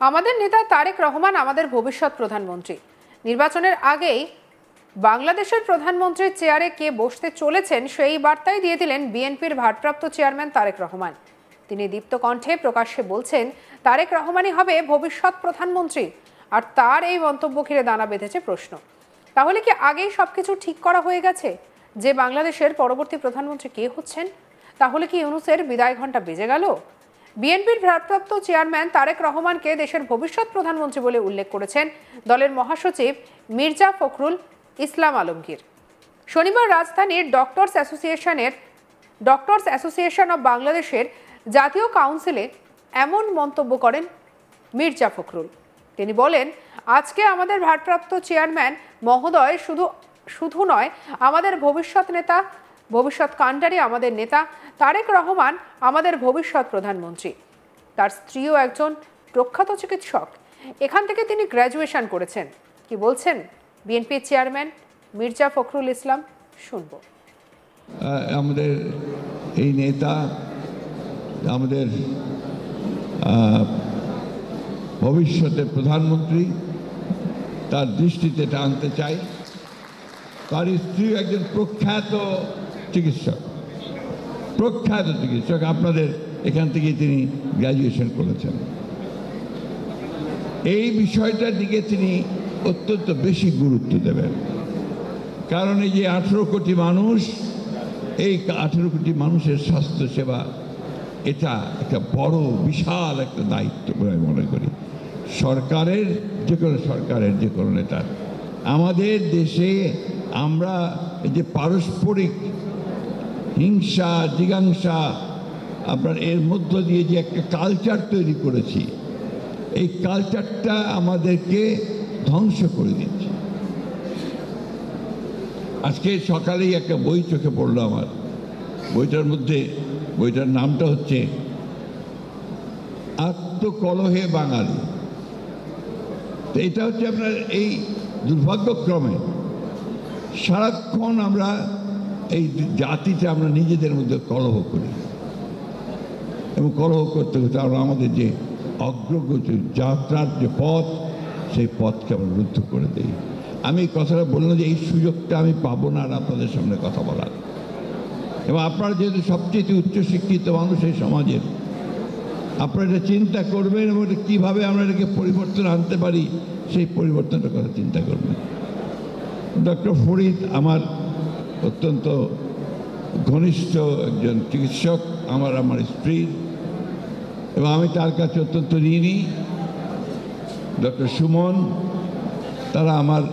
আমাদের নেতা তারেক রহমান আমাদের ভবিষ্যৎ প্রধানমন্ত্রী। নির্বাচনের আগেই বাংলাদেশের প্রধানমন্ত্রীর চেয়ারে কে বসতে চলেছেন সেই বার্তাই দিয়ে দিলেন বিএনপির ভারপ্রাপ্ত চেয়ারম্যান তারেক রহমান। তিনি দীপ্ত কণ্ঠে প্রকাশ্যে বলছেন তারেক রহমানই হবে ভবিষ্যৎ প্রধানমন্ত্রী। আর তার এই মন্তব্য ঘিরে দানা বেঁধেছে প্রশ্ন, তাহলে কি আগেই সবকিছু ঠিক করা হয়ে গেছে যে বাংলাদেশের পরবর্তী প্রধানমন্ত্রী কে হচ্ছেন? তাহলে কি ইউনূসের বিদায় ঘণ্টা বেজে গেল? বিএনপির ভারপ্রাপ্ত চেয়ারম্যান তারেক রহমানকে দেশের ভবিষ্যৎ প্রধানমন্ত্রী বলে উল্লেখ করেছেন দলের মহাসচিব মির্জা ফখরুল ইসলাম আলমগীর। শনিবার রাজধানীর ডক্টরস অ্যাসোসিয়েশন অব বাংলাদেশের জাতীয় কাউন্সিলে এমন মন্তব্য করেন মির্জা ফখরুল। তিনি বলেন, আজকে আমাদের ভারপ্রাপ্ত চেয়ারম্যান মহোদয় শুধু নয়, আমাদের ভবিষ্যৎ নেতা, ভবিষ্যৎ কাণ্ডারি আমাদের নেতা তারেক রহমান আমাদের ভবিষ্যৎ প্রধানমন্ত্রী। তার স্ত্রীও একজন প্রখ্যাত চিকিৎসক, এখান থেকে তিনি গ্র্যাজুয়েশন করেছেন। কি বলছেন বিএনপির চেয়ারম্যান মির্জা ফখরুল ইসলাম, শুনব। আমাদের এই নেতা আমাদের ভবিষ্যতের প্রধানমন্ত্রী, তার দৃষ্টিতে এটা আনতে চাই। তার স্ত্রী একজন প্রখ্যাত চিকিৎসক, আপনাদের এখান থেকে তিনি গ্র্যাজুয়েশন করেছেন। এই বিষয়টার দিকে তিনি অত্যন্ত বেশি গুরুত্ব দেবেন, কারণ এই যে 18 কোটি মানুষ, এই 18 কোটি মানুষের স্বাস্থ্যসেবা এটা একটা বড় বিশাল একটা দায়িত্ব বলে আমি মনে করি সরকারের, যে কোনো নেতার। আমাদের দেশে আমরা এই যে পারস্পরিক হিংসা জিজ্ঞাসা আপনার এর মধ্য দিয়ে যে একটা কালচার তৈরি করেছি, এই কালচারটা আমাদেরকে ধ্বংস করে দিচ্ছে। আজকে সকালেই একটা বই চোখে পড়লো আমার, বইটার নামটা হচ্ছে আত্মকলহে বাঙালি। তো এটা হচ্ছে আপনার এই দুর্ভাগ্যক্রমে সারাক্ষণ আমরা এই জাতিতে আমরা নিজেদের মধ্যে কলহ করি, এবং কলহ করতে করতে আমরা আমাদের যে অগ্রগতি যাত্রার যে পথ, সেই পথকে আমরা রুদ্ধ করে দিই। আমি এই কথাটা বললাম যে এই সুযোগটা আমি পাবো না আর আপনাদের সামনে কথা বলার, এবং আপনারা যেহেতু সবচেয়ে উচ্চশিক্ষিত মানুষ এই সমাজের, আপনারা এটা চিন্তা করবেন এবং এটা কীভাবে আমরা এটাকে পরিবর্তন আনতে পারি সেই পরিবর্তনটার কথা চিন্তা করবেন। ডক্টর ফরিদ আমার অত্যন্ত ঘনিষ্ঠ একজন চিকিৎসক, আমার স্ত্রীর, এবং আমি তার কাছে অত্যন্ত ঋণী। ডক্টর সুমন, তারা আমার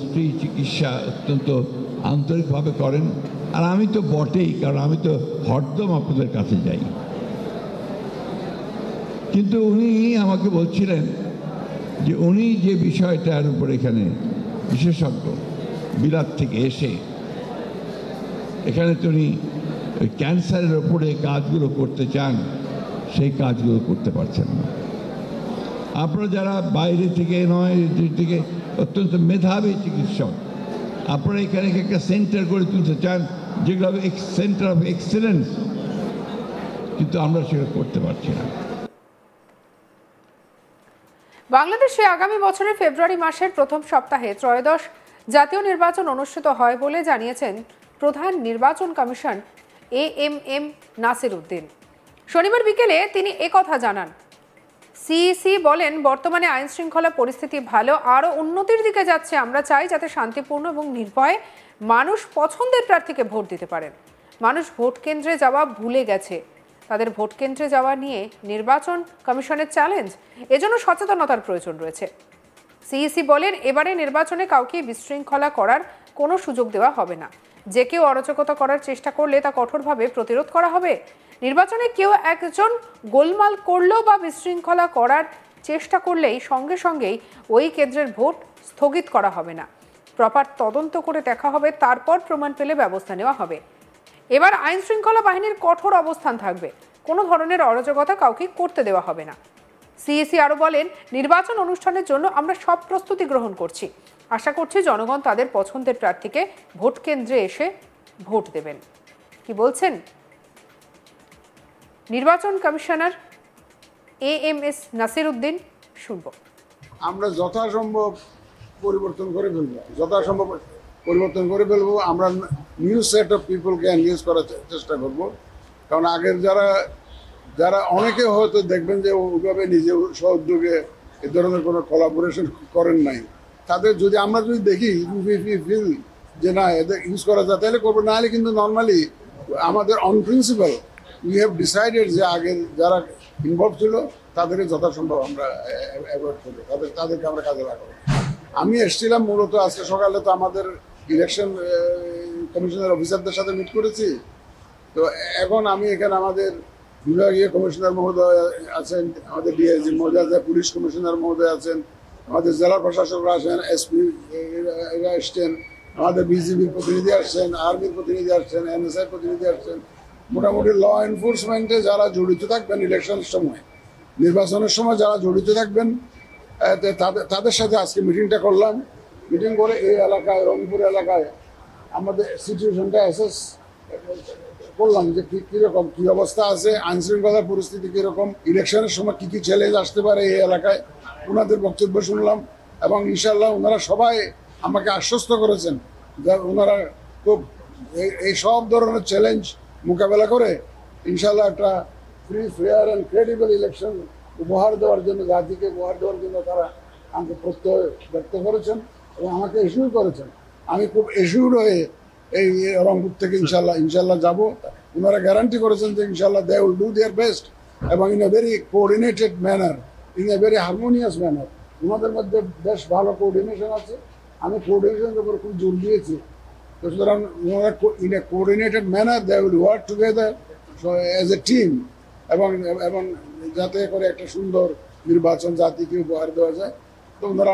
স্ত্রী চিকিৎসা অত্যন্ত আন্তরিকভাবে করেন, আর আমি তো বটেই, কারণ আমি তো হরদম আপনাদের কাছে যাই। কিন্তু উনি আমাকে বলছিলেন যে উনি যে বিষয়টার উপর এখানে বিশেষজ্ঞ বিলাত থেকে এসে এখানে উনি ক্যান্সারের ওপরে কাজগুলো করতে চান, সেই কাজগুলো করতে পারছেন না। আপনারা যারা বাইরে থেকে নয় থেকে অত্যন্ত মেধাবী চিকিৎসক, আপনারা এখানে একটা সেন্টার করে তুলতে চান যেগুলো সেন্টার অফ এক্সেলেন্স, কিন্তু আমরা সেটা করতে পারছি না। বাংলাদেশে আগামী বছরের ফেব্রুয়ারি মাসের প্রথম সপ্তাহে ত্রয়োদশ জাতীয় নির্বাচন অনুষ্ঠিত হয় বলে জানিয়েছেন প্রধান নির্বাচন কমিশন AMM নাসির উদ্দিন। শনিবার বিকেলে তিনি একথা জানান। সিইসি বলেন, বর্তমানে আইন শৃঙ্খলা পরিস্থিতি ভালো, আরও উন্নতির দিকে যাচ্ছে। আমরা চাই যাতে শান্তিপূর্ণ এবং নির্ভয়ে মানুষ পছন্দের প্রার্থীকে ভোট দিতে পারেন। মানুষ ভোট কেন্দ্রে যাওয়া ভুলে গেছে, তাদের ভোট কেন্দ্রে যাওয়া নিয়ে নির্বাচন কমিশনের চ্যালেঞ্জ, এজন্য সচেতনতার প্রয়োজন রয়েছে। সিইসি বলেন, এবারে নির্বাচনে কাউকে বিশৃঙ্খলা করার কোনো সুযোগ দেওয়া হবে না। যে কেউ অরাজকতা করার চেষ্টা করলে তা কঠোরভাবে প্রতিরোধ করা হবে। নির্বাচনে কেউ একজন গোলমাল করলেও বা বিশৃঙ্খলা করার চেষ্টা করলেই সঙ্গে সঙ্গেই ওই কেন্দ্রের ভোট স্থগিত করা হবে না। প্রপার তদন্ত করে দেখা হবে, তারপর প্রমাণ পেলে ব্যবস্থা নেওয়া হবে। এবার আইন শৃঙ্খলা বাহিনীর কঠোর অবস্থান থাকবে, কোনো ধরনের অরাজকতা কাউকে করতে দেওয়া হবে না। সিইসি আরও বলেন, নির্বাচন অনুষ্ঠানের জন্য আমরা সব প্রস্তুতি গ্রহণ করছি। আশা করছি জনগণ তাদের পছন্দের প্রার্থীকে ভোট কেন্দ্রে এসে ভোট দেবেন। কি বলছেন নির্বাচন কমিশনার AMS নাসির উদ্দিন। শুনব। আমরা যথাসম্ভব পরিবর্তন করে ফেলবো। আমরা নিউ সেট অফ পিপলকে এনগেজ করার চেষ্টা করব। কারণ আগের যারা অনেকে হয়তো দেখবেন যে ওইভাবে নিজে স্ব-উদ্যোগে এ ধরনের কোনো কোলাবোরেশন করেন নাই, তাদের আমরা যদি দেখি ফিল যে না এদের ইউজ করা যায় তাহলে করবো, না হলে কিন্তু নর্মালি আমাদের on principal we have decided যে আগের যারা ইনভলভ ছিল তাদেরকে যথাসম্ভব আমরা অ্যাভয়েড করবো, তাদেরকে আমরা কাজে লাগাবো। আমি এসেছিলাম মূলত আজকে সকালে, তো আমাদের ইলেকশন কমিশনের অফিসারদের সাথে মিট করেছি। তো এখন আমি এখানে আমাদের বিভাগীয় কমিশনার মহোদয় আছেন, আমাদের ডিআইজি মহোদয় আছেন, পুলিশ কমিশনার মহোদয় আছেন, আমাদের জেলা প্রশাসকরা আছেন, এসপি এরা এসছেন, আমাদের বিজিবির প্রতিনিধি আসছেন, আর্মির প্রতিনিধি আসছেন, NSI প্রতিনিধি আসছেন। মোটামুটি ল এনফোর্সমেন্টে যারা জড়িত থাকবেন ইলেকশনের সময়, নির্বাচনের সময় যারা জড়িত থাকবেন, তাদের সাথে আজকে মিটিংটা করলাম। মিটিং করে এই এলাকায়, রংপুর এলাকায় আমাদের সিচুয়েশনটা অ্যাসেস করলাম যে কীরকম কী অবস্থা আছে, আইনশৃঙ্খলার পরিস্থিতি কীরকম, ইলেকশনের সময় কী কী চ্যালেঞ্জ আসতে পারে এই এলাকায়, ওনাদের বক্তব্য শুনলাম। এবং ইনশাল্লাহ ওনারা সবাই আমাকে আশ্বস্ত করেছেন যে ওনারা খুব এই সব ধরনের চ্যালেঞ্জ মোকাবেলা করে ইনশাল্লাহ একটা free, fair and credible election উপহার দেওয়ার জন্য, জাতিকে উপহার দেওয়ার জন্য তারা আমাকে প্রত্যয় ব্যক্ত করেছেন এবং আমাকে এসিউর করেছেন। আমি খুব এসিউর হয়ে এই রংপুর থেকে ইনশাল্লাহ যাব। ওনারা গ্যারান্টি করেছেন যে ইনশাল্লাহ they will do their best এবং in a very coordinated manner, in a very harmonious manner. ওনাদের মধ্যে বেশ ভালো কোঅর্ডিনেশন আছে, আমি কোঅর্ডিনেশনের উপর খুব জোর দিয়েছি। তো সুতরাং ওনারা in a coordinated manner they will work together as a team এবং যাতে করে একটা সুন্দর নির্বাচন জাতিকে উপহার দেওয়া যায়। তো ওনারা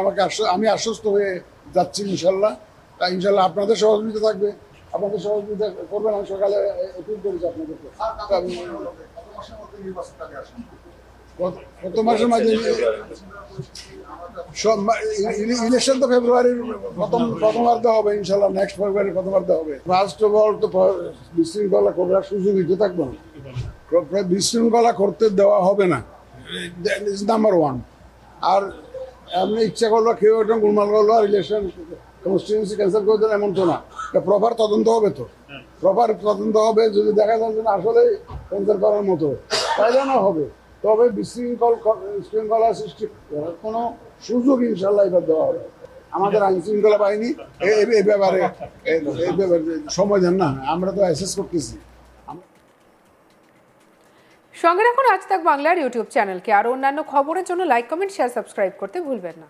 আমি আশ্বস্ত হয়ে যাচ্ছি ইনশাল্লাহ। তাই ইনশাল্লাহ আপনাদের সহযোগিতা থাকবে, আপনাদের সহযোগিতা করবেন। আমি সকালে অ্যাপিল করেছি আপনাদেরকে। কত মাসের মাঝে ইলেকশন তো ফেব্রুয়ারির প্রথমার্ধে হবে ইনশাল্লাহ, নেক্সট ফেব্রুয়ারির প্রথমার্ধে হবে। ফার্স্ট অফ অল তো বিশৃঙ্খলা করার সুযোগ দিতে থাকবো না, বিশৃঙ্খলা করতে দেওয়া হবে না, নাম্বার ওয়ান। আর এমনি ইচ্ছা করলো কেউ একটা গোলমাল করলো আর ইলেকশন কনস্টিটিউয়েন্সি ক্যান্সেল করে দেন, এমন তো না। প্রপার তদন্ত হবে, তো প্রপার তদন্ত হবে। যদি দেখা যায় যে আসলে ক্যান্সেল করার মতো তাইলে না হবে, তবে বিশৃঙ্খলা সৃষ্টি করার কোনো সুযোগ ইনশাল্লাহ এবার দেওয়া হবে। আমাদের আইন শৃঙ্খলা বাহিনী এই ব্যাপারে সময় দেন না, আমরা তো অ্যাসেস করতেছি। সঙ্গে রাখুন আজ তাক বাংলার ইউটিউব চ্যানেলকে। আর অন্যান্য খবরের জন্য লাইক, কমেন্ট, শেয়ার, সাবস্ক্রাইব করতে ভুলবেন না।